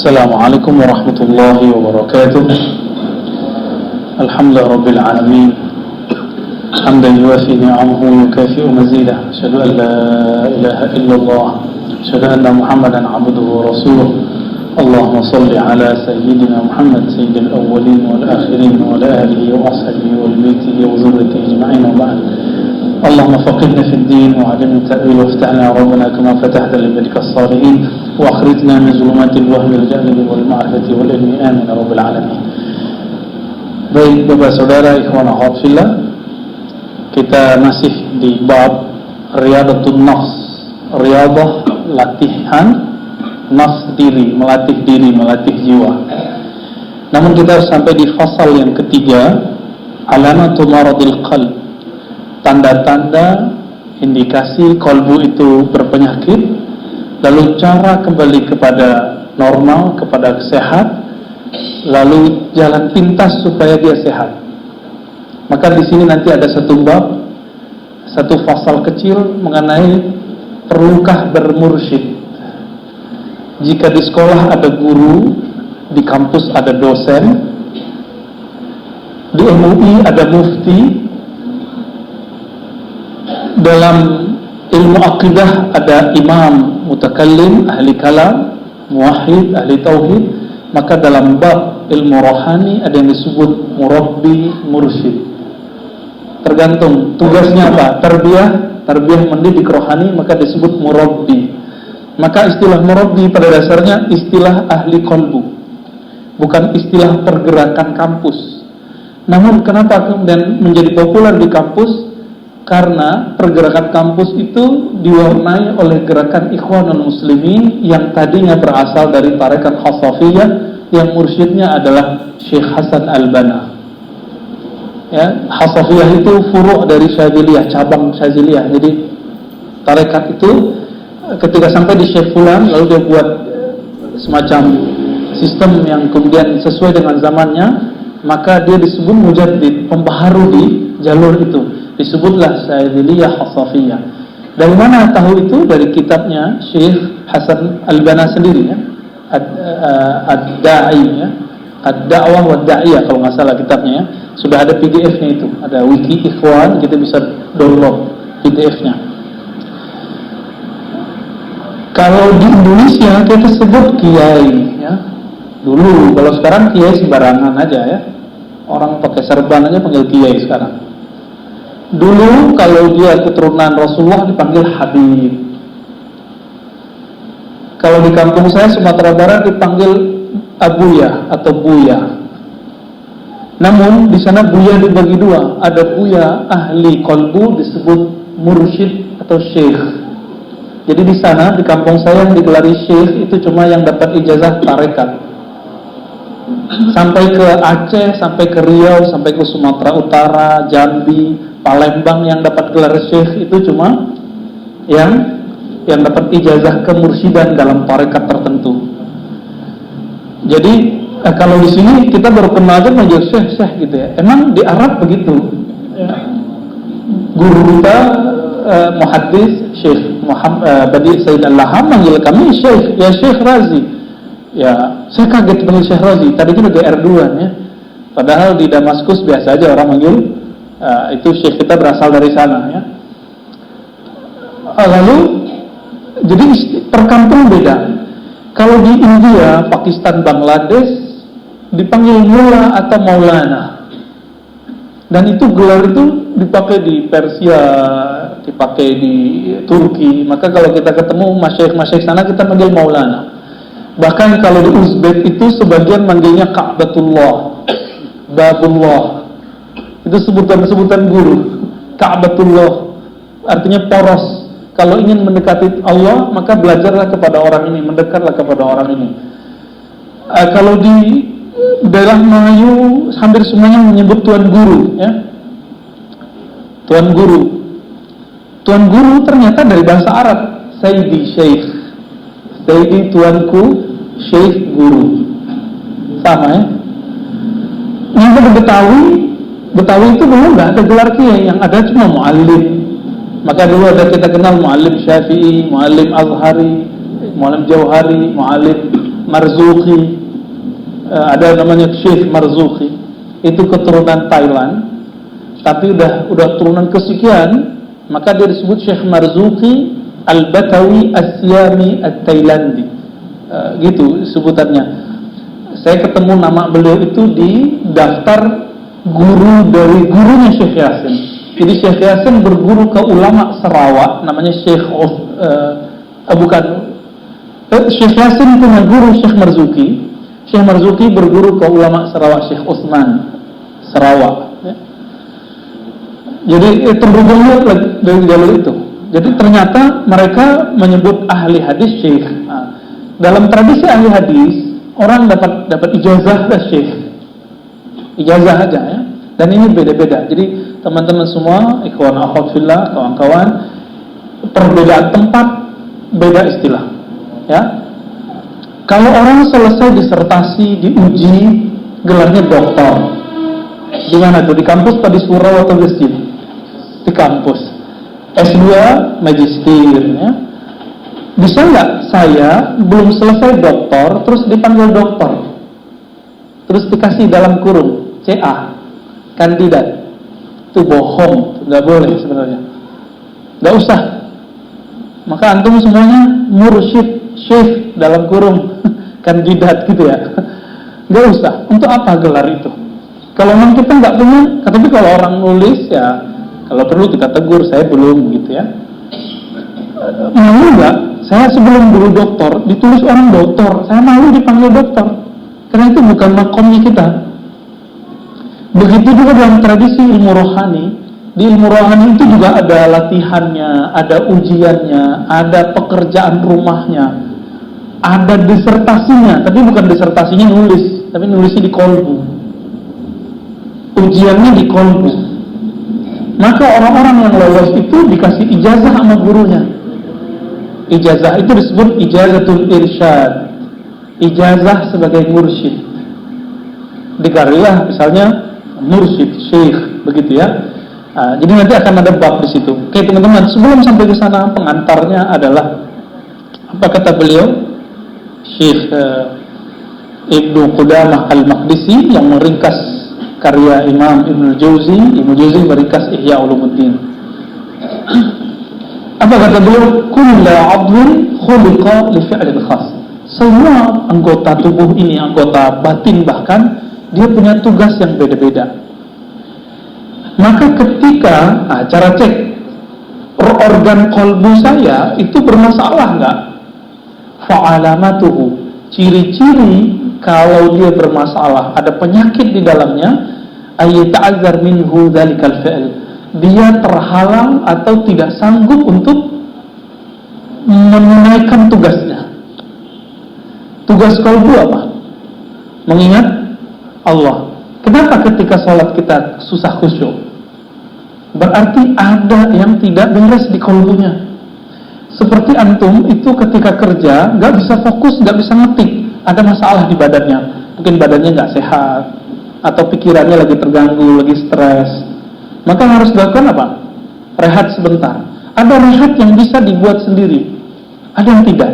Assalamualaikum warahmatullahi wabarakatuh. Alhamdulillah rabbil alamin. Hamdan yuwafi ni'amahu wa yukafi'u mazidah. Asyhadu an la ilaha illallah. Asyhadu anna Muhammadan 'abduhu wa rasuluh. Allahumma shalli ala sayyidina Muhammad sayyidil awwalin wal akhirin wa ala alihi wa ashabihi wal baitihi wa dzurriyyatihi ajma'in wa ba'd. اللهم فقهنا في الدين وعلمنا التأويل وافتح لنا ربنا كما فتحت لعبادك الصالحين وأخرجنا من ظلمات الوهم والجهل والمعرفة والعلم آمين رب العالمين. Baik Bapak Saudara ikhwan akhwat fillah, kita masih di bab Riyadatul Nafs, riyadah latihan nafs diri, melatih jiwa. Namun kita sampai di fasal yang ketiga, Alamatul Maradil Qalb, tanda-tanda indikasi kalbu itu berpenyakit, lalu cara kembali kepada normal, kepada sehat, lalu jalan pintas supaya dia sehat. Maka di sini nanti ada satu bab, satu fasal kecil mengenai perlukah bermursyid. Jika di sekolah ada guru, di kampus ada dosen, di MUI ada mufti, dalam ilmu akidah ada imam mutakallim, ahli kalam, muwahhid, ahli tauhid. Maka dalam bab ilmu rohani ada yang disebut murabbi, mursyid. Tergantung tugasnya apa. Tarbiyah mendidik rohani, maka disebut murabbi. Maka istilah murabbi pada dasarnya istilah ahli qalbu, bukan istilah pergerakan kampus. Namun kenapa kemudian menjadi populer di kampus? Karena pergerakan kampus itu diwarnai oleh gerakan Ikhwanul Muslimin yang tadinya berasal dari tarekat Khasafiyah, yang mursyidnya adalah Syekh Hasan Al-Banna. Ya, Khasafiyah itu furu' dari Syadziliyah, cabang Syadziliyah. Jadi tarekat itu ketika sampai di Syekh Fulan, lalu dia buat semacam sistem yang kemudian sesuai dengan zamannya, maka dia disebut mujaddid, pembaharu di jalur itu. Disebutlah Syadziliyah Khasafiyah. Dari mana tahu itu? Dari kitabnya Syekh Hasan Al-Banna sendiri, ya. Ad-Da'i, ya. Ad-Da'wah wa Da'iyah kalau nggak salah kitabnya, ya. Sudah ada PDF-nya itu, ada wiki ikhwan, kita bisa download PDF-nya. Kalau di Indonesia kita sebut kiai, ya. Dulu, kalau sekarang kiai sembarangan aja, ya. Orang pakai serban aja panggil kiai sekarang. Dulu kalau dia keturunan Rasulullah dipanggil Habib. Kalau di kampung saya Sumatera Barat dipanggil Abuya atau Buya. Namun di sana Buya dibagi dua. Ada Buya ahli qalbu disebut mursyid atau syekh. Jadi di sana di kampung saya yang digelari syekh itu cuma yang dapat ijazah tarekat. Sampai ke Aceh, sampai ke Riau, sampai ke Sumatera Utara, Jambi, Palembang yang dapat gelar syekh itu cuma yang dapat ijazah kemursidan dalam tarekat tertentu. Jadi kalau di sini kita baru kenal aja manggil syekh gitu ya. Emang di Arab begitu. Ya. Guru kita muhaddis Syekh Muhammad Badi Said Al-Laham manggil kami syekh, ya Syekh Razi. Ya, saya kaget panggil Syekh Razi. Tadi kita GR2 ya. Padahal di Damaskus biasa aja orang manggil itu syekh kita berasal dari sana, ya. Lalu jadi perkampung beda. Kalau di India, Pakistan, Bangladesh dipanggil Mullah atau Maulana. Dan itu gelar itu dipakai di Persia, dipakai di Turki. Maka kalau kita ketemu masyayikh sana kita panggil Maulana. Bahkan kalau di Uzbek itu sebagian manggilnya Ka'batullah, Babullah. Itu sebutan-sebutan guru. Ka'batullah artinya poros. Kalau ingin mendekati Allah, maka belajarlah kepada orang ini, mendekatlah kepada orang ini. Kalau di daerah Melayu hampir semuanya menyebut tuan guru, ya. Tuan guru. Tuan guru ternyata dari bahasa Arab, Sayyidi, Syekh. Sayyidi tuanku, Syekh guru. Sama, ya. Yang Betawi itu dulu nggak ada gelar kiai, yang ada cuma muallim. Maka dulu ada kita kenal muallim Syafi'i, muallim Azhari, muallim Jauhari, muallim Marzuki, ada namanya Syekh Marzuki, itu keturunan Thailand, tapi udah turunan kesekian, maka dia disebut Syekh Marzuki Al-Batawi As-Siyami At-Thailandi, gitu sebutannya. Saya ketemu nama beliau itu di daftar guru dari gurunya Syekh Yasin. Jadi Syekh Yasin berguru ke ulama Sarawak, namanya Syekh Syekh Yasin punya guru Syekh Marzuki. Syekh Marzuki berguru ke ulama Sarawak, Syekh Utsman Sarawak, ya. Jadi terhubungnya dari jalur itu. Jadi ternyata mereka menyebut ahli hadis Syekh. Dalam tradisi ahli hadis, orang dapat ijazah ke Syekh, ijazah aja, ya. Dan ini beda-beda. Jadi teman-teman semua, ikhwan akhwat fillah, kawan-kawan, perbedaan tempat, beda istilah, ya. Kalau orang selesai disertasi, diuji, gelarnya doktor. Di mana tuh? Di kampus atau di surau atau di sini? Di kampus. S2 magister, ya. Bisa nggak saya belum selesai doktor terus dipanggil doktor, terus dikasih dalam kurung CA kandidat? Itu bohong, nggak boleh sebenarnya, nggak usah. Maka antum semuanya mursyid, syekh dalam kurung kandidat gitu ya, nggak usah. Untuk apa gelar itu? Kalau memang kita nggak punya, tapi kalau orang nulis ya, kalau perlu kita tegur, saya belum gitu ya. Malu nggak? Saya sebelum dulu doktor, ditulis orang doktor, saya malu dipanggil doktor, karena itu bukan makomnya kita. Begitu juga dalam tradisi ilmu rohani. Di ilmu rohani itu juga ada latihannya, ada ujiannya, ada pekerjaan rumahnya, ada disertasinya, tapi bukan disertasinya nulis, tapi nulisnya di kolbu, ujiannya di kolbu. Maka orang-orang yang lolos itu dikasih ijazah sama gurunya. Ijazah itu disebut ijazatul irsyad, ijazah sebagai mursyid. Dikarilah misalnya mursyid, syekh, begitu ya. Jadi nanti akan ada bab di situ. Oke teman-teman, sebelum sampai ke sana, pengantarnya adalah apa kata beliau, Syekh Ibnu Qudamah Al-Maqdisi yang meringkas karya Imam Ibnu Jauzi. Ibnu Jauzi meringkas Ihya Ulumuddin. Apa kata beliau? Kullu 'adlin khuliqa li fi'lin khas. Semua anggota tubuh ini, anggota batin bahkan, dia punya tugas yang beda-beda. Maka ketika cara cek organ kolbu saya itu bermasalah enggak? Fa'alamatuhu, ciri-ciri kalau dia bermasalah, ada penyakit di dalamnya, ayyata'azzar minhu dzalikal fi'l, dia terhalang atau tidak sanggup untuk menunaikan tugasnya. Tugas kolbu apa? Mengingat Allah. Kenapa ketika sholat kita susah khusyuk? Berarti ada yang tidak beres di kolbunya. Seperti antum itu ketika kerja gak bisa fokus, gak bisa ngetik, ada masalah di badannya. Mungkin badannya gak sehat, atau pikirannya lagi terganggu, lagi stres. Maka yang harus dilakukan apa? Rehat sebentar. Ada rehat yang bisa dibuat sendiri, ada yang tidak.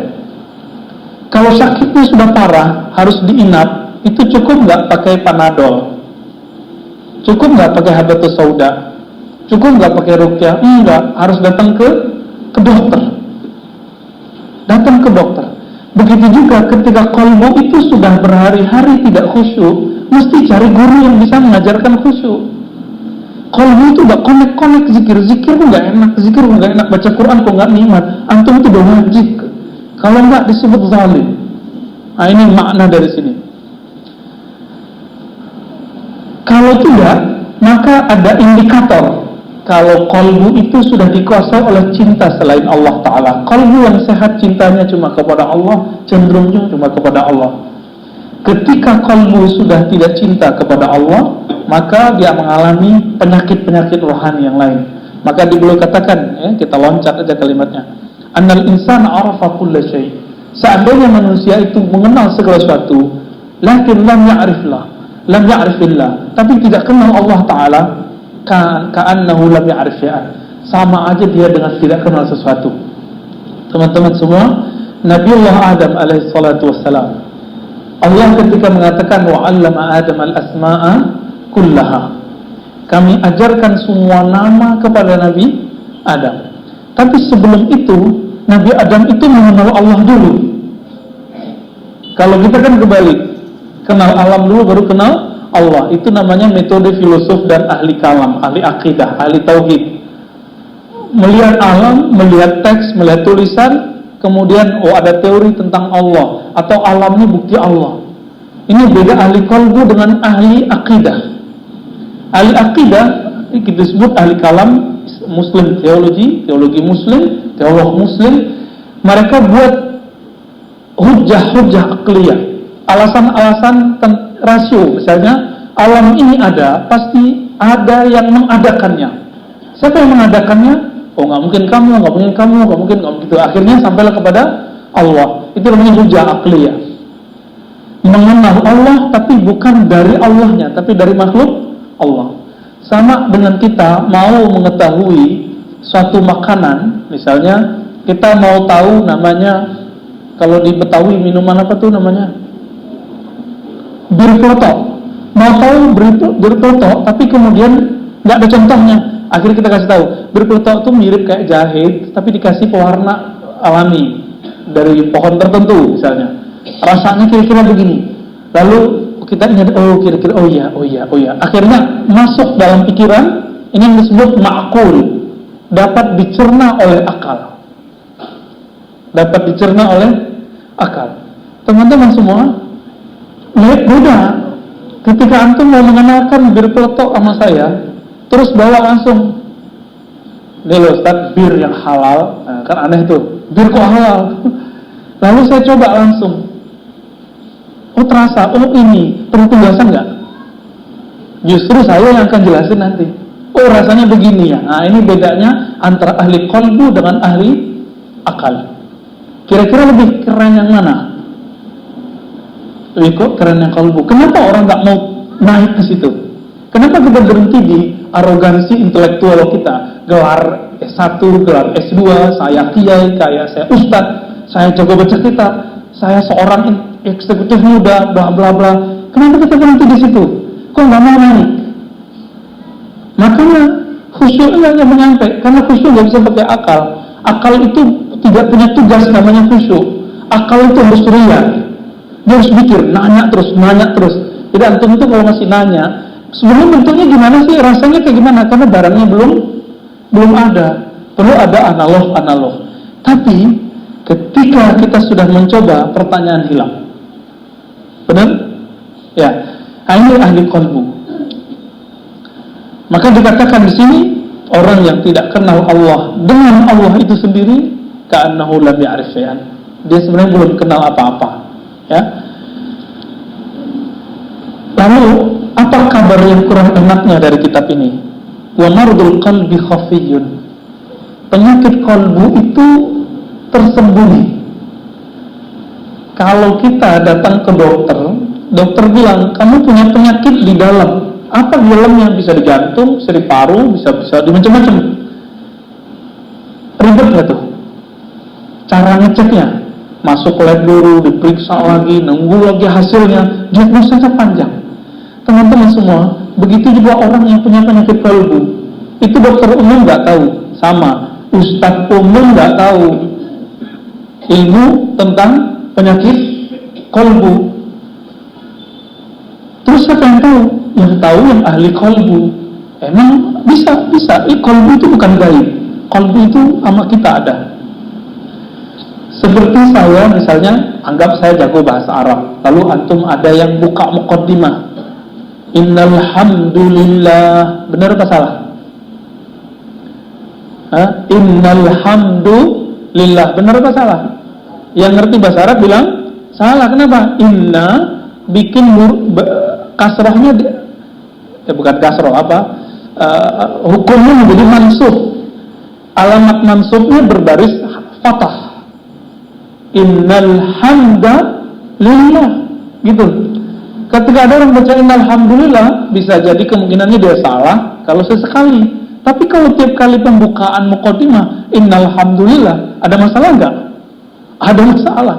Kalau sakitnya sudah parah, harus diinap, itu cukup nggak pakai Panadol? Cukup nggak pakai habatus sauda? Cukup nggak pakai ruqyah? Enggak, harus datang ke dokter. Datang ke dokter. Begitu juga ketika kolbu itu sudah berhari-hari tidak khusyuk, mesti cari guru yang bisa mengajarkan khusyuk. Kolbu itu gak konek-konek zikir kok gak enak, zikir kok gak enak, baca Quran kok gak nikmat, antum itu udah wajib. Kalau gak disebut zalim. Nah ini makna dari sini. Kalau tidak, maka ada indikator kalau kolbu itu sudah dikuasai oleh cinta selain Allah Ta'ala. Kolbu yang sehat cintanya cuma kepada Allah, cenderungnya cuma kepada Allah. Ketika kolbu sudah tidak cinta kepada Allah, maka dia mengalami penyakit-penyakit rohani yang lain. Maka beliau katakan, ya, kita loncat aja kalimatnya, annal insana arafa kulla syai'. Seandainya manusia itu mengenal segala sesuatu, lakin lam ya'rifillah, tapi tidak kenal Allah Ta'ala, ka'annahu lam ya'rif syai'an. Sama aja dia dengan tidak kenal sesuatu. Teman-teman semua, Nabiullah Adam alaihissalatu wassalam, Allah ketika mengatakan wa 'allama Adam al-asma'a kullaha, kami ajarkan semua nama kepada Nabi Adam. Tapi sebelum itu Nabi Adam itu mengenal Allah dulu. Kalau kita kan kebalik, kenal alam dulu baru kenal Allah. Itu namanya metode filosof dan ahli kalam, ahli akidah, ahli tauhid. Melihat alam, melihat teks, melihat tulisan, kemudian ada teori tentang Allah atau alam ini bukti Allah. Ini beda ahli qalbu dengan ahli akidah. Ahli akidah kita sebut ahli kalam, Muslim teologi Muslim, teolog Muslim. Mereka buat hujah-hujah akliyah, alasan-alasan rasio. Misalnya alam ini ada, pasti ada yang mengadakannya. Siapa yang mengadakannya? Oh, nggak mungkin kamu, nggak mungkin gitu. Akhirnya sampailah kepada Allah. Itu namanya hujah akliyah. Mengenal Allah tapi bukan dari Allahnya, tapi dari makhluk Allah. Sama dengan kita mau mengetahui suatu makanan, misalnya kita mau tahu namanya, kalau di Betawi minuman apa tuh namanya? Bir peletok. Mau tahu bir peletok, tapi kemudian nggak ada contohnya. Akhirnya kita kasih tahu, bir peletok itu mirip kayak jahit, tapi dikasih pewarna alami dari pohon tertentu misalnya. Rasanya kira-kira begini. Lalu kita ingat, kira-kira oh iya. Akhirnya masuk dalam pikiran, ini yang disebut ma'qul, dapat dicerna oleh akal. Teman-teman semua, lihat beda. Ketika antum mau mengenalkan bir peletok sama saya, terus bawa langsung, nih loh Ustaz, bir yang halal, nah, kan aneh tuh, bir kok halal? Lalu saya coba langsung, oh terasa, ini penugasan nggak? Justru saya yang akan jelasin nanti. Oh rasanya begini ya. Nah ini bedanya antara ahli qalbu dengan ahli akal. Kira-kira lebih keren yang mana? Lebih kok keren yang qalbu. Kenapa orang nggak mau naik ke situ? Kenapa kita berhenti di arogansi intelektual kita? Gelar S1, gelar S2, saya kiai, saya ustadz, saya jago baca kitab, saya seorang eksekutif muda, bla bla bla. Kenapa kita berhenti di situ? Kok nggak mau naik? Makanya khusyuknya nggak nyampe, karena khusyuk nggak bisa pakai akal. Akal itu tidak punya tugas namanya khusyuk. Akal itu harus ria. Dia harus mikir, nanya terus. Jadi antum itu kalau masih nanya, sebenarnya bentuknya gimana sih, rasanya kayak gimana? Karena barangnya belum ada. Perlu ada analog. Tapi ketika kita sudah mencoba, pertanyaan hilang. Benar? Ya. Ini ahli qalbu. Maka dikatakan di sini, orang yang tidak kenal Allah dengan Allah itu sendiri, ka'annahu lam ya'rif syai'an. Dia sebenarnya belum kenal apa-apa. Ya. Lalu apa kabar yang kurang enaknya dari kitab ini? Wa mardul qalbi khafiyyun. Penyakit kalbu itu tersembunyi. Kalau kita datang ke dokter bilang kamu punya penyakit di dalam. Apa di dalamnya? Bisa di jantung, bisa di paru, bisa di macam-macam. Ribet nggak tuh? Cara ngeceknya, masuk lab dulu, diperiksa lagi, nunggu lagi hasilnya, diagnosanya panjang. Teman-teman semua, begitu juga orang yang punya penyakit kalbu. Itu dokter umum nggak tahu, sama ustadz umum nggak tahu ilmu tentang penyakit kalbu. Terus siapa yang tahu? Yang tahu yang ahli kalbu. Emang bisa. Kalbu itu bukan gaib. Kalbu itu sama kita ada. Seperti saya misalnya, anggap saya jago bahasa Arab, lalu antum ada yang buka muqaddimah, innal hamdulillah, benar apa salah? Innal hamdulillah, benar apa salah? Yang ngerti bahasa Arab bilang salah. Kenapa? Inna bikin kasrohnya bukan kasroh, hukumnya menjadi mansub. Alamat mansubnya berbaris fathah. Innal hamda lillah, gitu. Ketika ada orang baca innal hamdulillah, bisa jadi kemungkinannya dia salah kalau sesekali. Tapi kalau tiap kali pembukaan muqaddimah innal hamdulillah, ada masalah enggak? Ada masalah.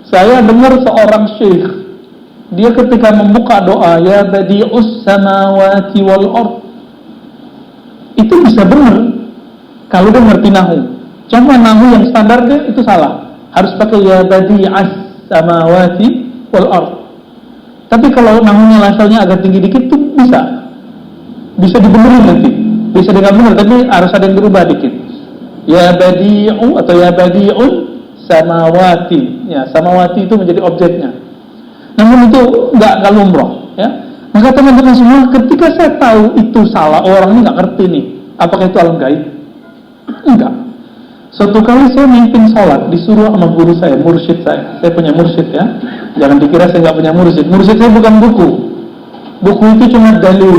Saya dengar seorang syekh, dia ketika membuka doa, ya badi'us samawati wal ard, itu bisa benar kalau dia ngerti nahu. Cuma nahu yang standar dia itu salah, harus pakai ya badi'as samawati wal ard. Tapi kalau nahunya levelnya agak tinggi dikit tuh bisa dibenerin nanti, bisa dengan benar, tapi harus ada yang berubah dikit. Ya badi'u atau ya badi'un samawati, ya samawati itu menjadi objeknya. Namun itu nggak lumrah, ya. Maka teman-teman semua, ketika saya tahu itu salah, orang ini nggak ngerti nih, apakah itu alam gaib? Enggak. Suatu kali saya mimpin sholat, disuruh sama guru saya, mursyid saya punya mursyid, ya. Jangan dikira saya nggak punya mursyid. Mursyid saya bukan buku itu cuma dalil.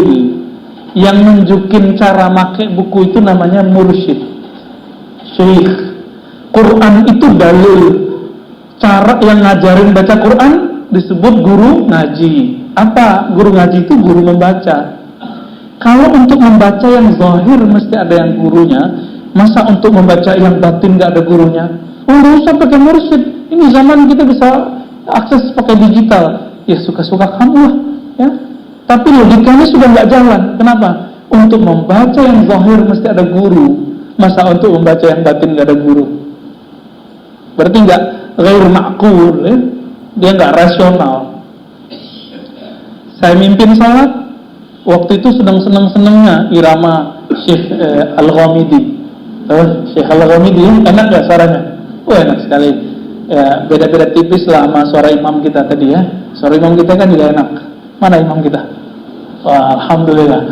Yang nunjukin cara make buku itu namanya mursyid, syekh. Quran itu dalil. Cara yang ngajarin baca Quran disebut guru ngaji. Apa? Guru ngaji itu guru membaca. Kalau untuk membaca yang zahir mesti ada yang gurunya. Masa untuk membaca yang batin gak ada gurunya? Nggak usah pakai mursyid. Ini zaman kita bisa akses pakai digital. Ya suka-suka kamu lah, ya. Tapi logikanya sudah nggak jalan. Kenapa? Untuk membaca yang zahir mesti ada guru. Masa untuk membaca yang batin gak ada guru? Berarti nggak ghair ma'qul, ya? Dia nggak rasional. Saya mimpin salat, waktu itu sedang seneng-senengnya irama Syekh Al-Ghamidi. Syekh Al-Ghamidi, enak gak suaranya? Oh enak sekali. Ya, beda-beda tipis lah sama suara imam kita tadi, ya. Suara imam kita kan juga enak. Mana imam kita? Wah, alhamdulillah.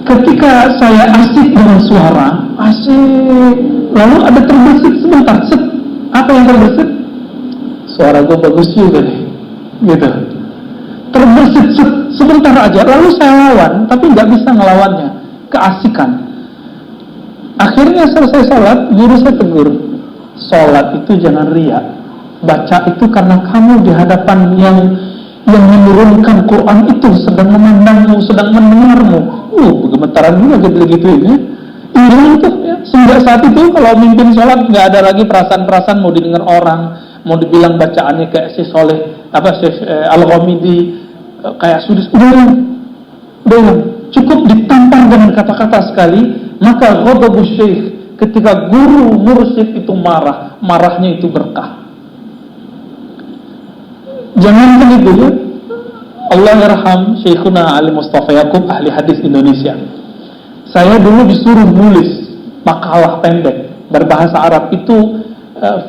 Ketika saya asik dengan suara, asik, lalu ada terbesit sebentar, set. Apa yang terbesit? Suara gue bagus juga nih, gitu. Terbesit sebentar aja, lalu saya lawan, tapi nggak bisa ngelawannya, keasikan. Akhirnya selesai sholat, guru saya tegur, sholat itu jangan riya, baca itu karena kamu di hadapan yang menurunkan Quran itu sedang memandangmu, sedang mendengarmu. Gemetaran juga gitu ya. Hilang itu, ya. Sehingga saat itu kalau mimpin sholat nggak ada lagi perasaan-perasaan mau didengar orang, mau dibilang bacaannya kayak si Soleh, Syekh Al-Ghamidi, kayak sudis, udah, cukup ditampar dengan kata-kata sekali. Maka ghadabu syekh, ketika guru mursyid itu marah, marahnya itu berkah. Jangan begitu, ya. Allah yarham Syekhuna Ali Mustafa Yaqub, ahli hadis Indonesia. Saya dulu disuruh nulis makalah pendek berbahasa Arab itu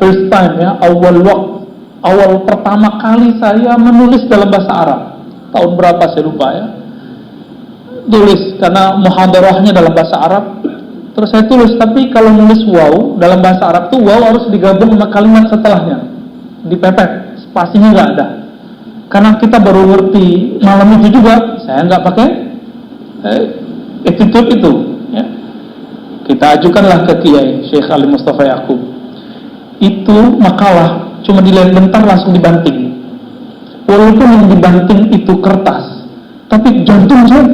first time, ya, awal pertama kali saya menulis dalam bahasa Arab. Tahun berapa saya lupa, ya. Tulis karena muhadarahnya dalam bahasa Arab. Terus saya tulis, tapi kalau nulis waw dalam bahasa Arab tuh waw harus digabung sama kalimat setelahnya, dipepet, spasinya nggak ada. Karena kita baru ngerti malam itu juga, saya nggak pakai attitude itu, ya. Kita ajukanlah ke Kiai Syekh Ali Mustafa Yaqub. Itu makalah cuma dilihat bentar langsung dibanting. Walaupun yang dibanting itu kertas, tapi jantung saya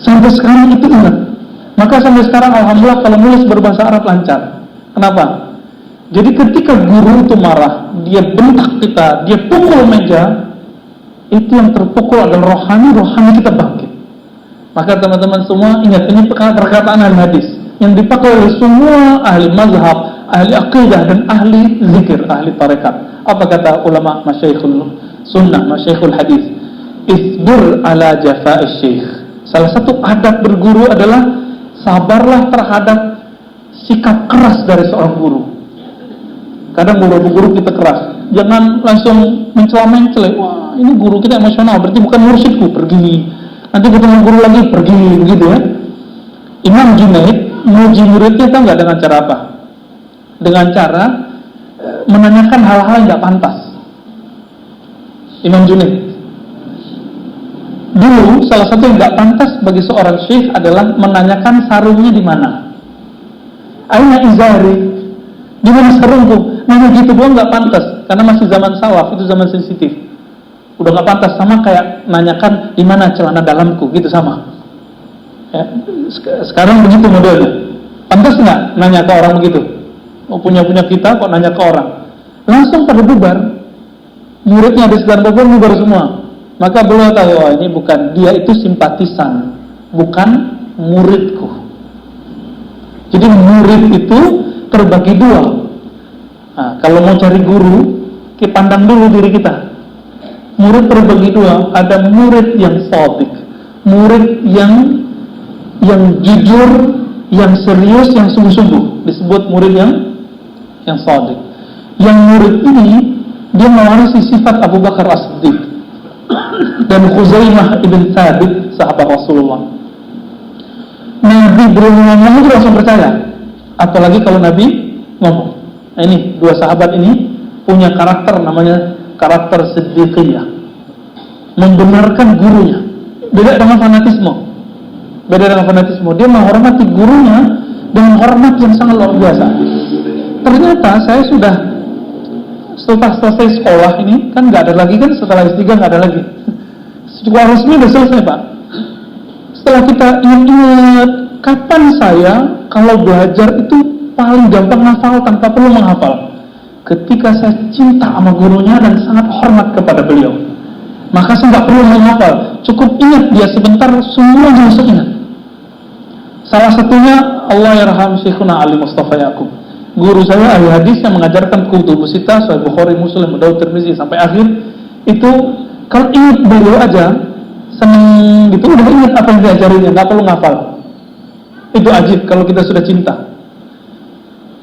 sampai sekarang itu ingat. Maka sampai sekarang alhamdulillah kalau nulis berbahasa Arab lancar. Kenapa? Jadi ketika guru itu marah, dia bentak kita, dia pukul meja, itu yang terpukul adalah rohani kita bangkit. Maka teman-teman semua ingat, ini perkataan ahli hadis yang dipakai oleh semua ahli mazhab, ahli aqidah dan ahli zikir, ahli tarekat. Apa kata ulama masyaikhul sunnah, masyaikhul hadis? Isbir ala jafa'is syekh. Salah satu adab berguru adalah sabarlah terhadap sikap keras dari seorang guru. Kadang guru-guru kita keras, jangan langsung mencela-mencela. Wah, ini guru kita emosional, berarti bukan mursyidku, pergi. Nanti ketemu guru lagi, pergi, begitu, ya. Imam Junaid menguji muridnya tahu nggak dengan cara apa? Dengan cara menanyakan hal-hal yang nggak pantas. Imam Junaid dulu salah satu yang nggak pantas bagi seorang syekh adalah menanyakan sarungnya di mana. Aina izari, di mana sarungku? Nanya gitu doang nggak pantas, karena masih zaman sawaf, itu zaman sensitif. Udah nggak pantas, sama kayak nanyakan di mana celana dalamku, gitu sama. Ya, sekarang begitu modelnya. Pantas nggak nanya ke orang begitu? mau punya kita kok nanya ke orang, langsung pada bubar. Muridnya di sekitar bubar semua. Maka beliau tahu, oh, ini bukan, dia itu simpatisan, bukan muridku. Jadi murid itu terbagi dua. Nah, kalau mau cari guru, kita pandang dulu diri kita. Murid terbagi dua. Ada murid yang shadiq, murid yang jujur, yang serius, yang sungguh-sungguh, disebut murid yang shadiq. Yang murid ini dia mewarisi sifat Abu Bakar As-Siddiq dan Khuzaimah ibn Thabit, sahabat Rasulullah. Nabi belum ngomong itu langsung percaya, apalagi kalau Nabi ngomong. Nah, ini dua sahabat ini punya karakter, namanya karakter siddiqiyah, membenarkan gurunya. Beda dengan fanatisme. Dia menghormati gurunya dengan hormat yang sangat luar biasa. Ternyata saya sudah setelah selesai sekolah ini, kan nggak ada lagi kan, setelah S3 nggak ada lagi. Sekolah resmi udah selesai, Pak. Setelah kita ingat kapan saya kalau belajar itu paling gampang hafal tanpa perlu menghafal, ketika saya cinta sama gurunya dan sangat hormat kepada beliau, maka saya nggak perlu menghafal, cukup ingat dia sebentar, semua langsung ingat. Salah satunya Allah yarham Syekhuna Ali Mustafa Yaqub, guru saya ahli hadis yang mengajarkan kutubus sittah, Sahih Bukhari, Muslim, Daud, Tirmizi sampai akhir. Itu kalau ingat beliau aja seneng gitu, udah ingat apa yang diajarinnya, nggak perlu ngafal. Itu ajib kalau kita sudah cinta.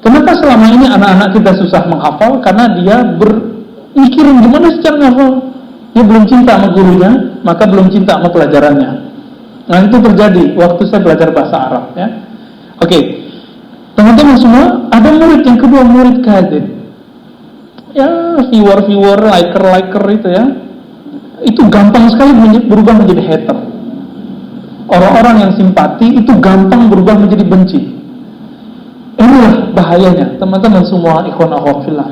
Kenapa selama ini anak-anak kita susah menghafal? Karena dia bermikirin gimana secara menghafal. Dia belum cinta sama gurunya, maka belum cinta sama pelajarannya. Nah, itu terjadi waktu saya belajar bahasa Arab, ya. Oke. Teman-teman semua, ada murid yang kedua, murid kadzib. Ya, viewer, liker itu ya. Itu gampang sekali berubah menjadi hater. Orang-orang yang simpati itu gampang berubah menjadi benci. Inilah bahayanya, teman-teman semua, ikhwan akhwat fillah.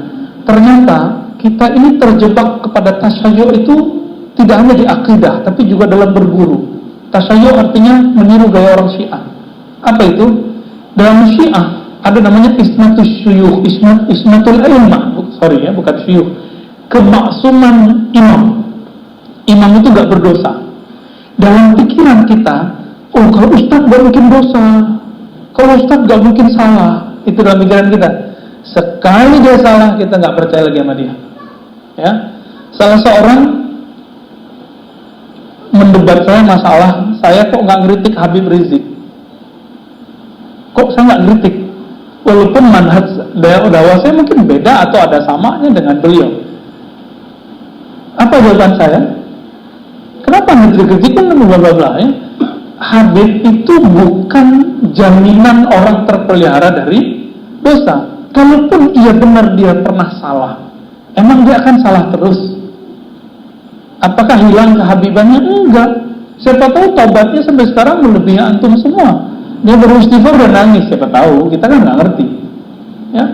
Ternyata kita ini terjebak kepada tasyayyu itu tidak hanya di akidah, tapi juga dalam berguru. Tasyayyu artinya meniru gaya orang Syiah. Apa itu? Dalam Syiah ada namanya ismatus syuyukh, ismatul a'immah, bukan syuyukh. Kemaksuman imam. Imam itu gak berdosa. Dalam pikiran kita, oh kalau ustadz gak mungkin dosa, kalau ustadz gak mungkin salah. Itu dalam pikiran kita. Sekali dia salah, kita gak percaya lagi sama dia. Ya, salah seorang mendebat saya masalah, saya kok gak ngeritik Habib Rizik. Kok saya gak ngeritik? Walaupun manhaj dakwah saya mungkin beda atau ada samanya dengan beliau. Apa jawaban saya? Kenapa ngeritik kan bla-bla-bla ya? Habib itu bukan jaminan orang terpelihara dari dosa. Kalaupun ia benar dia pernah salah, emang dia akan salah terus? Apakah hilang kehabibannya? Enggak. Siapa tahu taubatnya sampai sekarang melebihi antum semua. Dia beristighfar dan nangis, siapa tahu, kita kan nggak ngerti. Ya.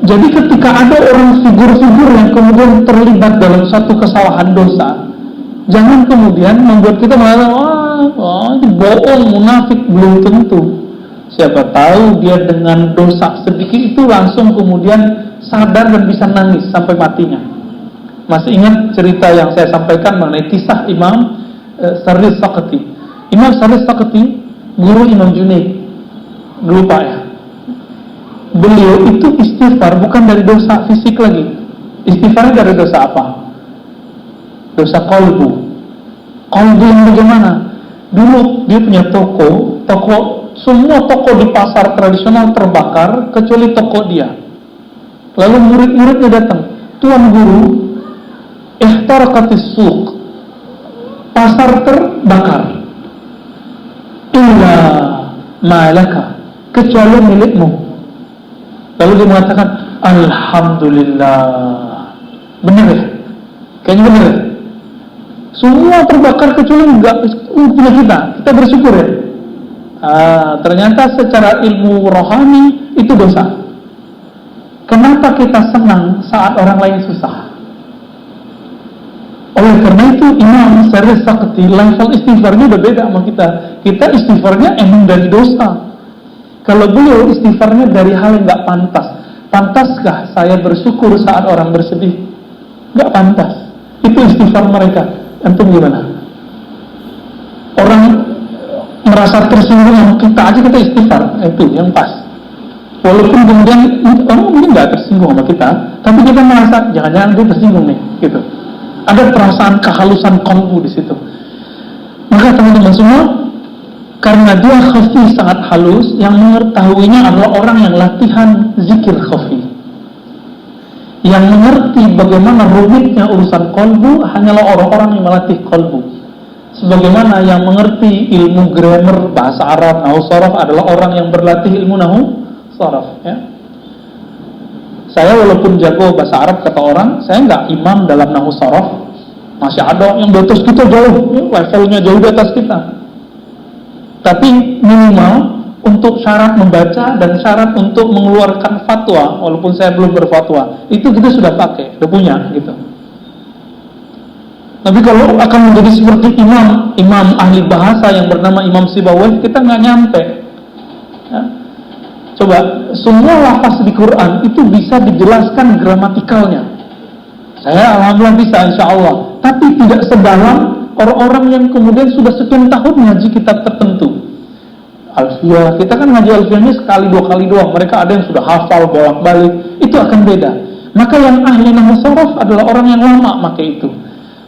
Jadi ketika ada orang figur-figur yang kemudian terlibat dalam satu kesalahan dosa, jangan kemudian membuat kita mengatakan, wah, itu bohong, munafik. Belum tentu. Siapa tahu dia dengan dosa sedikit itu langsung kemudian sadar dan bisa nangis sampai matinya. Masih ingat cerita yang saya sampaikan mengenai kisah Imam Sarri Saqati. Imam Sarri Saqati guru Imam Junaid dulu, Pak, ya. Beliau itu istighfar bukan dari dosa fisik lagi. Istighfarnya dari dosa apa? Dosa qalbu. Qalbu yang bagaimana? Dulu dia punya toko, semua toko di pasar tradisional terbakar kecuali toko dia. Lalu murid-muridnya datang, tuan guru, ihtaraqatis suq, pasar terbakar. Illa malaka, kecuali milikmu. Lalu dia mengatakan, alhamdulillah. Benar ya? Kayaknya benar ya? Semua terbakar kecuali enggak punya kita. Kita bersyukur ya. Ternyata secara ilmu rohani itu dosa. Kenapa kita senang saat orang lain susah? Oleh karena itu Imam Sarri Saqati level istighfarnya udah beda sama kita. Kita istighfarnya emang dari dosa. Kalau beliau istighfarnya dari hal yang nggak pantas, pantaskah saya bersyukur saat orang bersedih? Nggak pantas. Itu istighfar mereka. Antum gimana? Orang merasa tersinggung sama kita aja kita istighfar, itu yang pas. Walaupun kemudian orang mungkin nggak tersinggung sama kita, tapi kita merasa jangan-jangan dia tersinggung nih, gitu. Ada perasaan kehalusan qalbu di situ. Maka teman-teman semua, karena dia khafi sangat halus, yang mengetahuinya adalah orang yang latihan zikir khafi. Yang mengerti bagaimana rumitnya urusan qalbu hanyalah orang-orang yang melatih qalbu. Sebagaimana yang mengerti ilmu grammar bahasa Arab, nahwu sharaf adalah orang yang berlatih ilmu nahwu sharaf, ya. Saya walaupun jago bahasa Arab kata orang, saya nggak imam dalam nahwu sharaf. Masih ada yang di atas kita jauh, ya, levelnya jauh di atas kita. Tapi minimal untuk syarat membaca dan syarat untuk mengeluarkan fatwa, walaupun saya belum berfatwa, itu kita sudah pakai, sudah punya, gitu. Tapi kalau akan menjadi seperti imam ahli bahasa yang bernama Imam Sibawayh, kita nggak nyampe. Ya. Coba, semua lafaz di Quran itu bisa dijelaskan gramatikalnya. Saya alhamdulillah bisa, insya Allah. Tapi tidak sedalam orang-orang yang kemudian sudah sekian tahun ngaji kitab tertentu. Alfiyah, kita kan ngaji alfiyahnya sekali dua kali doang. Mereka ada yang sudah hafal bolak-balik. Itu akan beda. Maka yang ahli nahwu sharaf adalah orang yang lama pakai itu.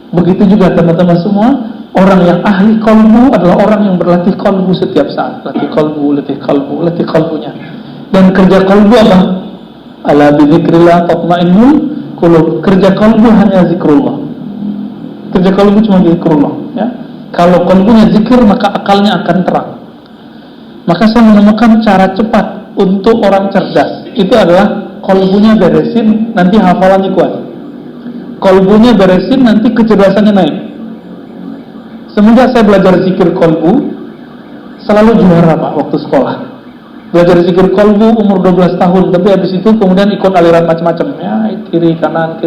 Begitu juga teman-teman semua, orang yang ahli qalbu adalah orang yang berlatih qalbu setiap saat. Latih qalbunya. Dan kerja qalbu apa? Ala bi dzikrillah tatma'innul qulub. Kerja qalbu hanya zikrullah. Kerja qalbu cuma zikrullah, ya. Kalau qalbunya zikir, maka akalnya akan terang. Maka saya menemukan cara cepat untuk orang cerdas. Itu adalah qalbunya beresin, nanti hafalannya kuat. Qalbunya beresin, nanti kecerdasannya naik. Semenjak saya belajar zikir qalbu, selalu juara Pak waktu sekolah. Belajar zikir qalbu umur 12 tahun, tapi habis itu kemudian ikut aliran macam-macam, ya, kiri kanan.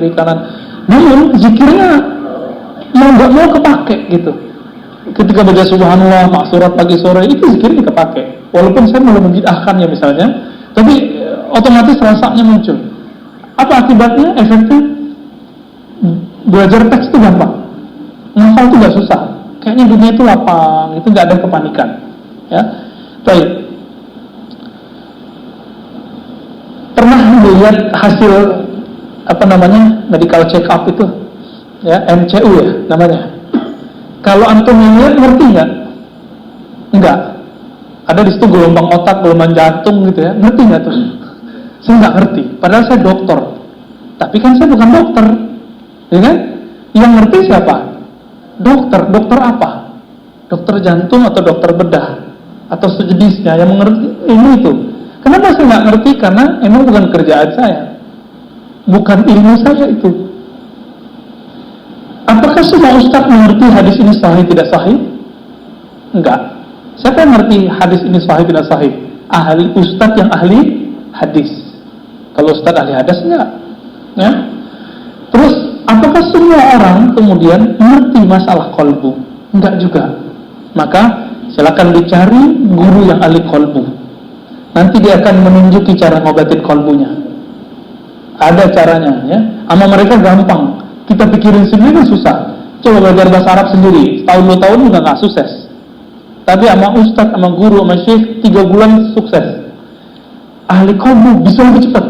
Namun zikirnya mau nggak mau kepake gitu. Ketika baca subhanallah, maksurat pagi sore, itu zikirnya kepake. Walaupun saya malah membid'ahkannya misalnya, tapi otomatis rasanya muncul. Apa akibatnya? Efeknya belajar teks itu gampang, ngafal itu gak susah. Kayaknya dunia itu lapang, itu gak ada kepanikan, ya. Baik. Pernah melihat hasil medical check up itu, ya, MCU ya namanya. Kalau antum lihat, ngerti nggak? Enggak. Ada di situ gelombang otak, gelombang jantung gitu ya. Ngerti nggak tuh? Saya nggak ngerti. Padahal saya dokter. Tapi kan saya bukan dokter, ya kan? Yang ngerti siapa? Dokter. Dokter apa? Dokter jantung atau dokter bedah atau sejenisnya yang mengerti ilmu itu. Kenapa saya nggak ngerti? Karena emang bukan kerjaan saya, bukan ilmu saya itu. Apakah semua ustaz mengerti hadis ini sahih tidak sahih? Enggak. Siapa yang mengerti hadis ini sahih tidak sahih? Ahli ustaz yang ahli hadis. Kalau ustaz ahli hadis enggak, ya. Terus apakah semua orang kemudian mengerti masalah qalbu? Enggak juga. Maka silakan dicari guru yang ahli qalbu. Nanti dia akan menunjuki cara ngobatin qalbunya. Ada caranya, ya. Sama mereka gampang. Kita pikirin sendiri kan susah. Coba belajar bahasa Arab sendiri, tahun 2 tahun juga gak sukses. Tapi sama ustaz, sama guru, sama syekh 3 bulan sukses. Ahli qalbu bisa lebih cepat.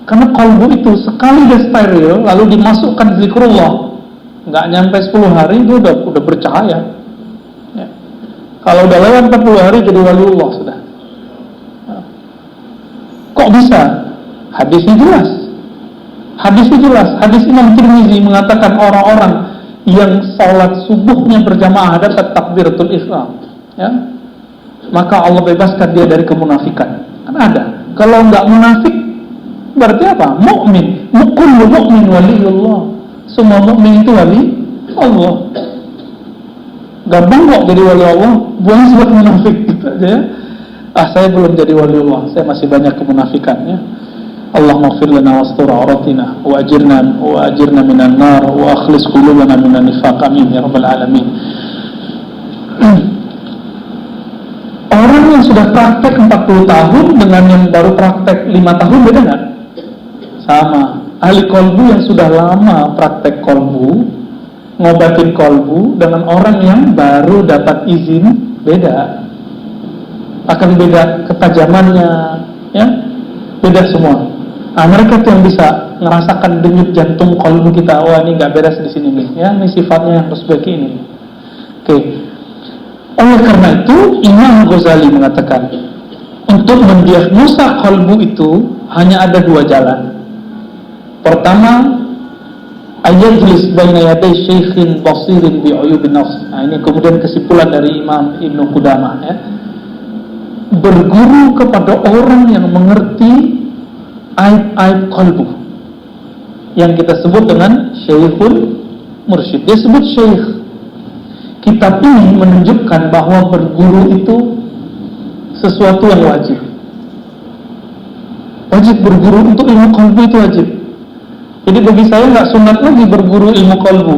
Karena qalbu itu sekali dia steril, lalu dimasukkan zikrullah, gak nyampe 10 hari dia udah bercahaya, ya. Kalau udah lewat 40 hari jadi waliullah sudah. Kok bisa? Hadisnya jelas. Hadis Imam Tirmizi mengatakan orang-orang yang salat subuhnya berjamaah dapat takbiratul ihram, ya, maka Allah bebaskan dia dari kemunafikan. Kan ada. Kalau enggak munafik berarti apa? Mukmin. Kullu mu'min waliyullah. Semua mukmin itu wali Allah. Gampang kok jadi wali Allah, buang sebab munafik gitu aja, ya. Saya belum jadi wali Allah, saya masih banyak kemunafikannya. Allahumma ighfir lana wastur auratina wa ajirna minan nar wa akhlis qulubana minan nifaq, amin ya rabbal alamin. Orang yang yang sudah praktek 40 tahun dengan yang baru praktek 5 tahun beda nggak? Sama. Ahli kolbu yang sudah lama praktek kolbu, ngobatin kolbu, dengan orang yang baru dapat izin beda. Akan beda ketajamannya, ya, beda semua. Nah, mereka tuh yang bisa ngerasakan denyut jantung kolbu kita. Wah, ini nggak beres di sini nih, ya, ini sifatnya yang harus bagi ini. Oke. Oleh karena itu, Imam Ghazali mengatakan, untuk mendiagnosa kolbu itu hanya ada 2 jalan. Pertama, ayajlis baina yaday syaikhin basirin bi'uyubin nafs. Nah, ini kemudian kesimpulan dari Imam Ibnu Qudamah, ya. Berguru kepada orang yang mengerti aib-aib kolbu, yang kita sebut dengan Syekhul Mursyid. Dia sebut Syekh. Kitab ini menunjukkan bahwa berguru itu sesuatu yang wajib. Wajib berguru untuk ilmu kolbu itu wajib. Jadi bagi saya nggak sunat lagi berguru ilmu kolbu.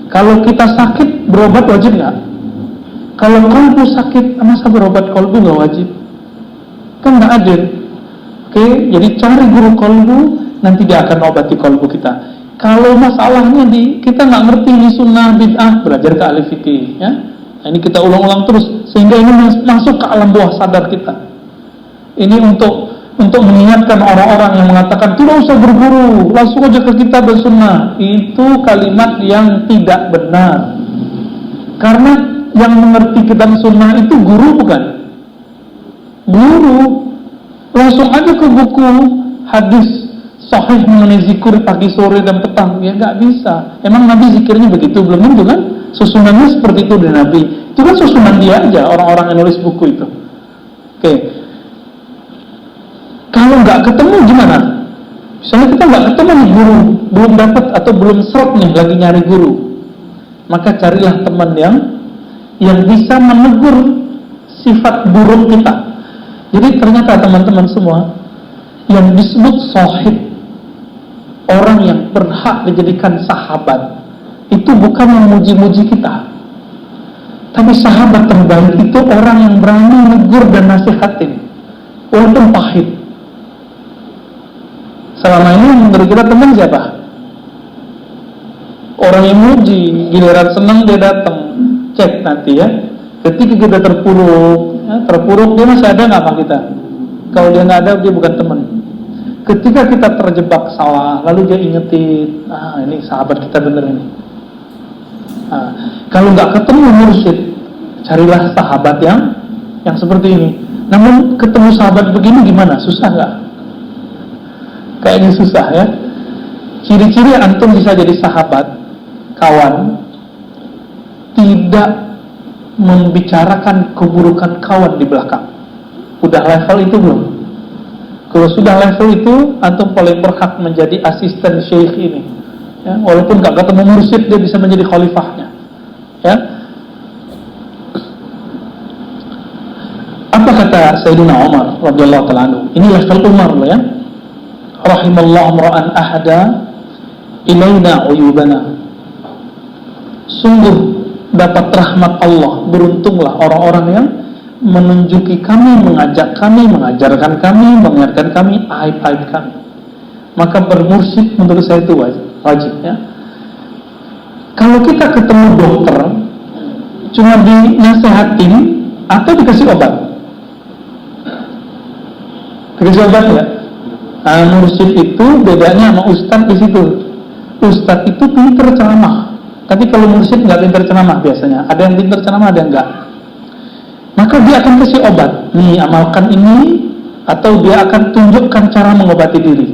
Kalau kita sakit berobat wajib nggak? Kalau kolbu sakit, masa berobat kolbu nggak wajib? Kan nggak adil. Oke, jadi cari guru kolbu, nanti dia akan obati kolbu kita. Kalau masalahnya kita nggak ngerti ini sunnah bid'ah, belajar ke ahli fikih, ya. Nah, ini kita ulang-ulang terus sehingga ini masuk ke alam bawah sadar kita. Ini untuk mengingatkan orang-orang yang mengatakan tidak usah berguru, langsung aja ke kitab dan sunnah. Itu kalimat yang tidak benar. Karena yang mengerti kitab sunnah itu guru bukan? Guru. Langsung aja ke buku hadis sahih mengenai zikir pagi, sore, dan petang. Ya nggak bisa. Emang Nabi zikirnya begitu? Belum tentu kan? Susunannya seperti itu dari Nabi. Itu kan susunan dia aja, orang-orang yang nulis buku itu. Oke. Kalau nggak ketemu gimana? Misalnya kita nggak ketemu nih guru, belum dapat atau belum seret nih lagi nyari guru, maka carilah teman yang bisa menegur sifat buruk kita. Jadi ternyata teman-teman semua, yang disebut sahib, orang yang berhak dijadikan sahabat, itu bukan memuji-muji kita. Tapi sahabat terbaik itu orang yang berani menegur dan nasihatin, walaupun pahit. Selama ini menurut kita teman siapa? Orang yang muji, giliran senang dia datang. Cek nanti ya. Ketika kita terpuruk dia masih ada nggak sama kita? Kalau dia nggak ada, dia bukan teman. Ketika kita terjebak salah, lalu dia ingetin, ini sahabat kita bener ini. Kalau nggak ketemu mursyid, carilah sahabat yang seperti ini. Namun ketemu sahabat begini gimana? Susah nggak? Kayaknya susah ya. Ciri-ciri antum bisa jadi sahabat, kawan, tidak membicarakan keburukan kawan di belakang. Udah level itu belum? Kalau sudah level itu, antum paling berhak menjadi asisten syekh ini. Ya, walaupun gak ketemu mursyid, dia bisa menjadi khalifahnya. Ya. Apa kata Sayyidina Umar radhiyallahu ta'ala anhu? Ini level Umar loh ya. Rahimallahu amra'an ahada ilaina uyubana. Sungguh dapat rahmat Allah, beruntunglah orang-orang yang menunjuki kami, mengajak kami, mengajarkan kami, mengingatkan kami aib-aib kami. Maka bermursyid menurut saya itu wajib ya. Kalau kita ketemu dokter cuma dinasehatin atau dikasih obat? Dikasih obat ya? Mursyid itu bedanya sama ustadz di situ. Ustadz itu pinter ceramah, tapi kalau mursyid nggak pinter ceramah biasanya. Ada yang pinter ceramah, ada yang enggak. Maka dia akan kasih obat. Nih, amalkan ini, atau dia akan tunjukkan cara mengobati diri.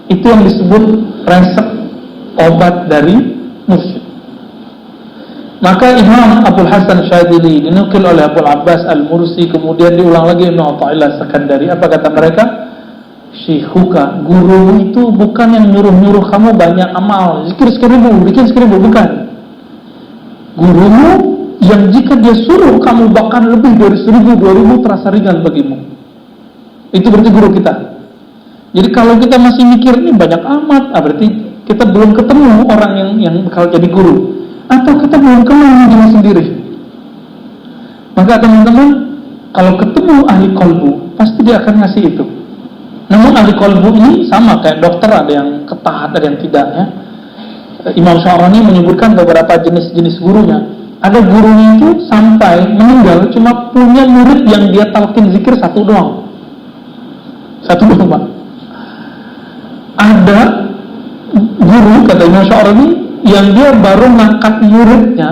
Itu yang disebut resep obat dari mursyid. Maka Imam Abul Hasan Syadzili dinukil oleh Abul Abbas Al-Mursi, kemudian diulang lagi Ibnu Athaillah Sakandari. Apa kata mereka? Syekhuka, guru itu bukan yang nyuruh-nyuruh kamu banyak amal, zikir 1000, bikin 1000, bukan. Gurumu yang jika dia suruh kamu bahkan lebih dari 1000, 2000 terasa ringan bagimu. Itu berarti guru kita. Jadi kalau kita masih mikir ini banyak amat, berarti kita belum ketemu orang yang bakal jadi guru, atau kita belum kenal diri sendiri. Maka teman-teman, kalau ketemu ketemu ahli kolbu, pasti dia akan ngasih itu. Namun ahli kolbu ini sama kayak dokter, ada yang ketat, ada yang tidak ya. Imam Syarani menyebutkan beberapa jenis-jenis gurunya. Ada gurunya itu sampai meninggal cuma punya murid yang dia talqin zikir satu doang, Pak. Ada guru, kata Imam Syarani, yang dia baru ngangkat muridnya,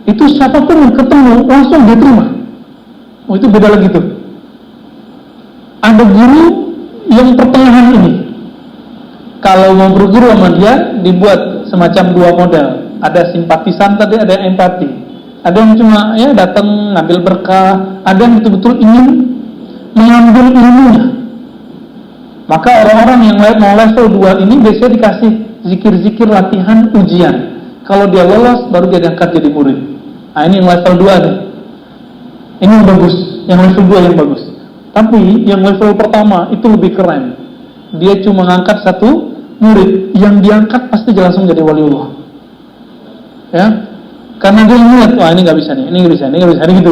itu siapapun yang ketemu langsung dia terima. Oh, itu beda lagi tuh. Ada guru yang pertengahan ini, kalau mau berguru sama dia dibuat semacam dua model. Ada simpatisan tadi, ada yang empati. Ada yang cuma ya datang ngambil berkah, ada yang betul-betul ingin mengambil ilmunya. Maka orang-orang yang mau level 2 ini biasanya dikasih zikir-zikir latihan ujian. Kalau dia lolos baru dia diangkat jadi murid. Nah, ini yang level 2 nih. Ini yang bagus, yang level 2 yang bagus. Tapi yang level pertama itu lebih keren. Dia cuma ngangkat satu murid, yang diangkat pasti dia langsung jadi waliullah. Ya, karena dia ngeliat, wah ini nggak bisa nih, ini nggak bisa, ini nggak bisa, ini gitu.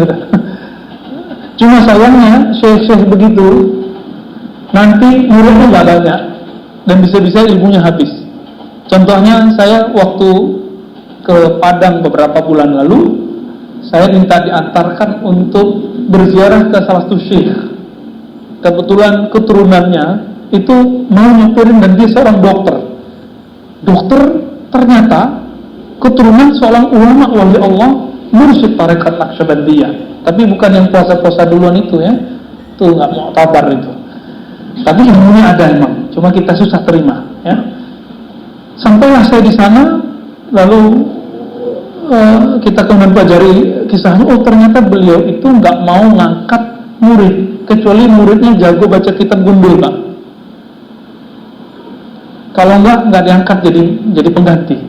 Cuma sayangnya syekh-syekh begitu, nanti muridnya nggak banyak dan bisa-bisa ilmunya habis. Contohnya saya waktu ke Padang beberapa bulan lalu, saya minta diantarkan untuk berziarah ke salah satu syekh. Kebetulan keturunannya itu mau nyupirin dan dia seorang dokter. Dokter ternyata keturunan seorang ulama wali Allah, mursyid tarekat Naqsyabandiyah. Tapi bukan yang puasa-puasa duluan itu ya, itu nggak mau tabar itu. Tapi ilmunya ada emang, cuma kita susah terima ya. Sampailah saya di sana, lalu kita kemudian pelajari kisahnya. Oh, ternyata beliau itu nggak mau ngangkat murid kecuali muridnya jago baca kitab gundul, Pak. Kalau nggak diangkat jadi pengganti.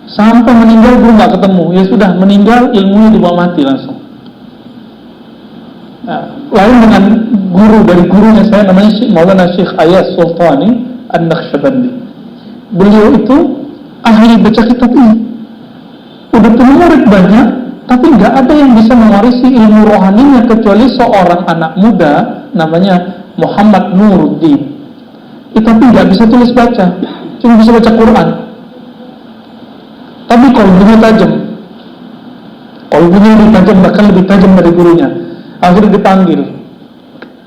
Sampai meninggal belum nggak ketemu. Ya sudah, meninggal ilmunya dibawa mati langsung. Nah, lain dengan guru dari gurunya saya, namanya Maulana Syekh Ayas Sultani An-Naqsyabandi. Beliau itu ahli baca kitab ini. Udah punya murid banyak, tapi nggak ada yang bisa mewarisi ilmu rohaninya kecuali seorang anak muda namanya Muhammad Nuruddin. Tapi nggak bisa tulis baca, cuma bisa baca Quran. Tapi kolbunya tajam, kolbunya lebih tajam, bahkan lebih tajam dari gurunya. Akhirnya dipanggil,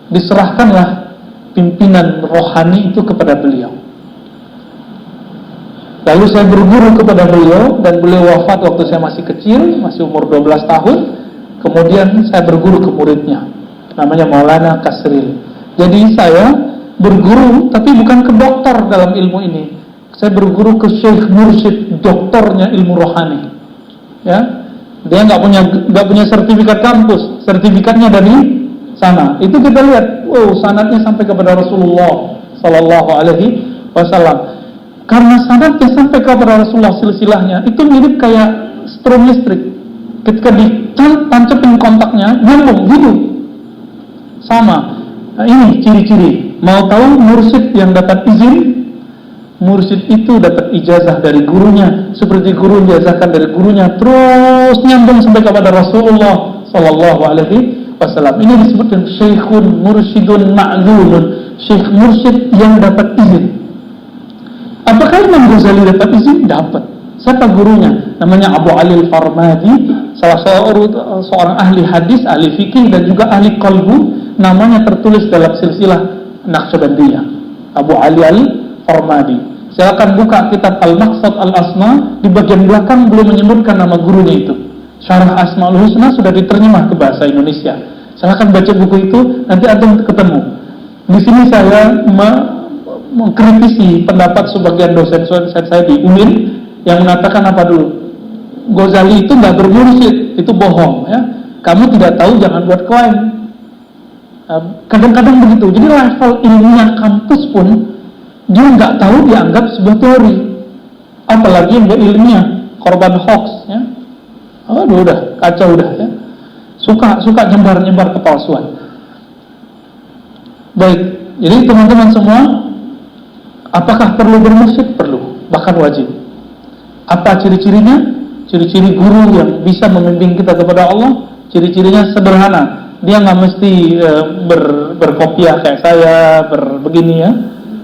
diserahkanlah pimpinan rohani itu kepada beliau. Lalu saya berguru kepada beliau, dan beliau wafat waktu saya masih kecil, masih umur 12 tahun. Kemudian saya berguru ke muridnya, namanya Maulana Kasril. Jadi saya berguru, tapi bukan ke dokter dalam ilmu ini. Saya berguru ke syekh mursyid, doktornya ilmu rohani. Ya, dia nggak punya sertifikat kampus, sertifikatnya dari sana. Itu kita lihat, wow, sanadnya sampai kepada Rasulullah Sallallahu Alaihi Wasallam. Karena sanadnya sampai kepada Rasulullah, silsilahnya itu mirip kayak strom listrik. Ketika ditancapin kontaknya, nyambung gitu, sama. Nah, ini ciri-ciri. Mau tahu mursyid yang dapat izin? Mursyid itu dapat ijazah dari gurunya, seperti guru ijazahkan dari gurunya, terus nyambung sampai kepada Rasulullah Sallallahu Alaihi Wasallam. Ini disebutkan syekhun mursyidun ma'zulun, syekh mursyid yang dapat izin. Apakah Imam Ghazali dapat izin? Dapat. Siapa gurunya? Namanya Abu Ali Al-Farmadi, salah seorang ahli hadis, ahli fikih, dan juga ahli qalbu. Namanya tertulis dalam silsilah Naqsyabandiyah, Abu Ali Al-Farmadi. Silakan buka kitab Al-Maqsad Al-Asma, di bagian belakang belum menyebutkan nama gurunya itu. Syarah Asmaul Husna sudah diterjemah ke bahasa Indonesia. Silakan baca buku itu, nanti antum ketemu. Di sini saya mengkritisi pendapat sebagian dosen saya di UIN yang mengatakan apa dulu? Ghazali itu nggak bermursyid, itu bohong ya. Kamu tidak tahu, jangan buat klaim. Kadang-kadang begitu. Jadi level ilmiah kampus pun dia nggak tahu, dianggap sebuah teori. Apalagi yang ilmiah, korban hoax ya. Aduh, udah kacau udah ya. Suka nyebar kepalsuan. Baik, jadi teman-teman semua, apakah perlu bermursyid? Perlu, bahkan wajib. Apa ciri-cirinya? Ciri-ciri guru yang bisa membimbing kita kepada Allah, ciri-cirinya sederhana. dia nggak mesti berkopiah kayak saya, begini ya,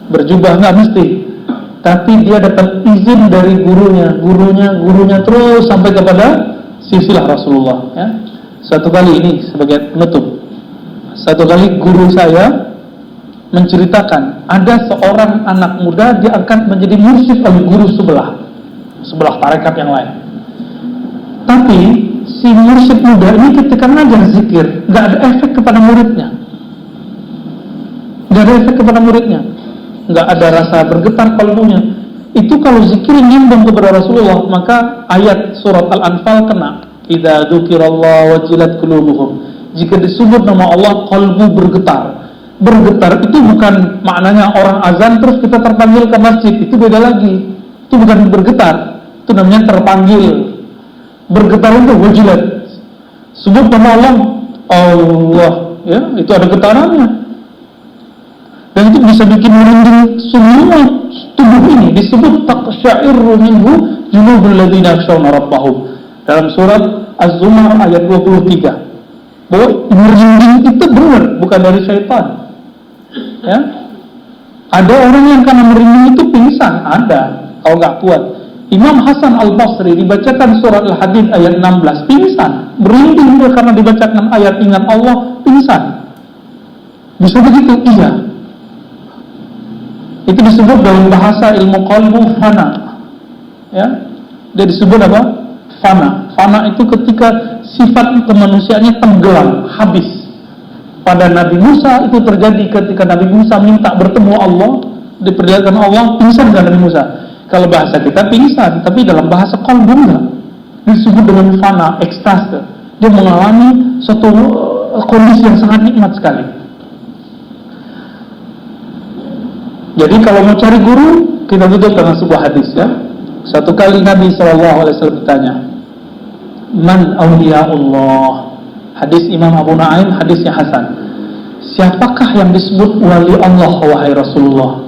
berjubah, nggak mesti. Tapi dia dapat izin dari gurunya terus sampai kepada silsilah Rasulullah. Ya. Suatu kali ini sebagai penutup, satu kali guru saya menceritakan ada seorang anak muda diangkat menjadi mursyid oleh guru sebelah tarekat yang lain. Tapi si mursyid muda ini ketika ngajar zikir nggak ada efek kepada muridnya, nggak ada rasa bergetar kalbunya. Itu kalau zikir nyambung kepada Rasulullah, maka ayat surat Al-Anfal kena. Idza dzukirallahu wajilat qulubuhum. Jika disebut nama Allah, kalbu bergetar. Bergetar itu bukan maknanya orang azan terus kita terpanggil ke masjid, itu beda lagi. Itu bukan bergetar, itu namanya terpanggil. Bergetar itu wajilat. Sebut nama Allah, ya, itu ada getarannya. Dan itu bisa bikin merinding semua tubuh ini. Disebut taqsya'irru minhu juludul ladzina yakhshawna rabbahum. Dalam surat Az-Zumar ayat 23. Bahwa merinding itu benar, bukan dari syaitan. Ya. Ada orang yang karena merinding itu pingsan, ada kalau nggak kuat. Imam Hasan Al-Basri dibacakan surat Al-Hadid ayat 16, pingsan. Merinding dia karena dibacakan ayat ingat Allah, pingsan. Bisa begitu? Iya. Itu disebut dalam bahasa ilmu qalbu fana. Ya. Dia disebut apa? Fana. Fana itu ketika sifat kemanusiaannya tenggelam, habis. Pada Nabi Musa itu terjadi ketika Nabi Musa minta bertemu Allah, diperlihatkan Allah, pingsan kan Nabi Musa. Kalau bahasa kita pingsan, tapi dalam bahasa qalbu enggak. Disebut dengan fana, ekstase. Dia mengalami suatu kondisi yang sangat nikmat sekali. Jadi kalau mau cari guru, kita tutup dengan sebuah hadis ya. Satu kali Nabi SAW bertanya, Man awliyaullah. Hadis Imam Abu Nu'aim, hadisnya Hasan. Siapakah yang disebut wali Allah wahai Rasulullah?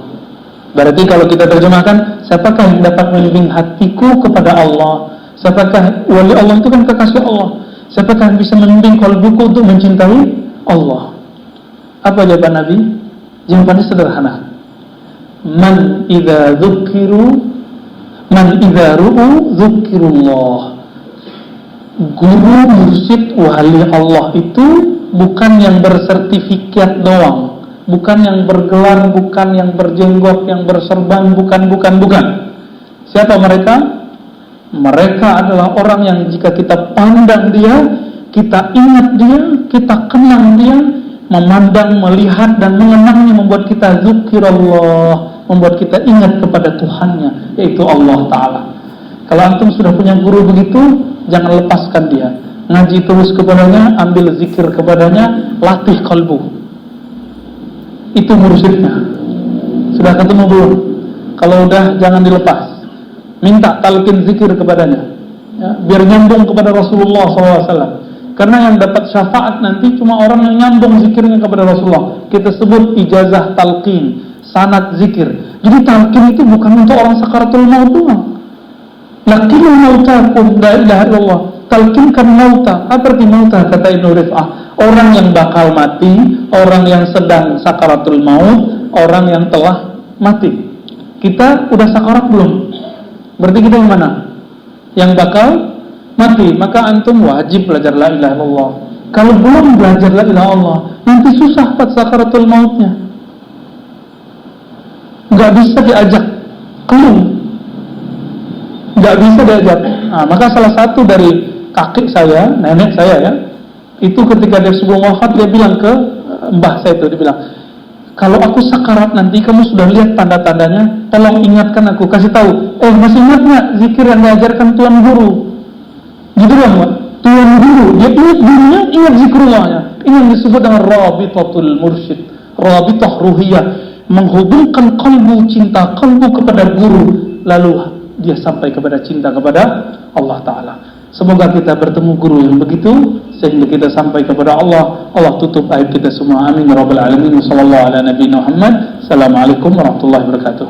Berarti kalau kita terjemahkan, siapakah yang dapat membimbing hatiku kepada Allah? Siapakah wali Allah itu kan kekasih Allah? Siapakah yang bisa membimbing qalbuku untuk mencintai Allah? Apa jawaban Nabi? Jawabannya sederhana. Man idza ru'u dzukirullah. Guru mursyid wali Allah itu bukan yang bersertifikat doang, bukan yang bergelar, bukan yang berjenggot, yang berserban, bukan. Siapa mereka? Mereka adalah orang yang jika kita pandang dia, kita ingat dia, kita kenang dia, memandang, melihat dan mengenangnya membuat kita zikirullah, membuat kita ingat kepada Tuhannya, yaitu Allah Ta'ala. Kalau antum sudah punya guru begitu, jangan lepaskan dia. Ngaji terus kepadanya, ambil zikir kepadanya, latih kalbu. Itu mursyidnya. Sudah ketemu belum? Kalau udah, jangan dilepas. Minta talqin zikir kepadanya ya, biar nyambung kepada Rasulullah SAW. Karena yang dapat syafaat nanti cuma orang yang nyambung zikirnya kepada Rasulullah. Kita sebut ijazah talqin, sanad zikir. Jadi talqin itu bukan untuk orang sakaratul maut doang. Lakinul mautakum la ilaha illallah. Talqinkan mauta. Apa arti mauta? Kata Ibnu Rif'ah, orang yang bakal mati, orang yang sedang sakaratul maut, orang yang telah mati. Kita udah sakarat belum? Berarti kita yang mana? Yang bakal mati. Maka antum wajib belajar la ilaha illallah. Kalau belum belajar la ilaha illallah, nanti susah pas sakaratul mautnya. Gak bisa diajak keluh, gak bisa diajak. Nah, maka salah satu dari kakek saya, nenek saya ya, itu ketika dia sebelum wafat dia bilang ke mbah saya itu, dia bilang, kalau aku sakarat nanti kamu sudah lihat tanda-tandanya, tolong ingatkan aku, kasih tahu. Masih ingat nggak zikir yang diajarkan tuan guru? Gitu kan, Pak? Tuan guru, dia ingat gurunya, ingat zikrullahnya. Ini yang disebut dengan rabitatul mursyid, rabitah ruhiyah, menghubungkan kalbu, cinta kalbu kepada guru, lalu dia sampai kepada cinta kepada Allah Ta'ala. Semoga kita bertemu guru yang begitu sehingga kita sampai kepada Allah. Allah tutup aib kita semua. Amin ya rabbal alamin. Wassallallahu ala nabiyina Muhammad. Assalamualaikum warahmatullahi wabarakatuh.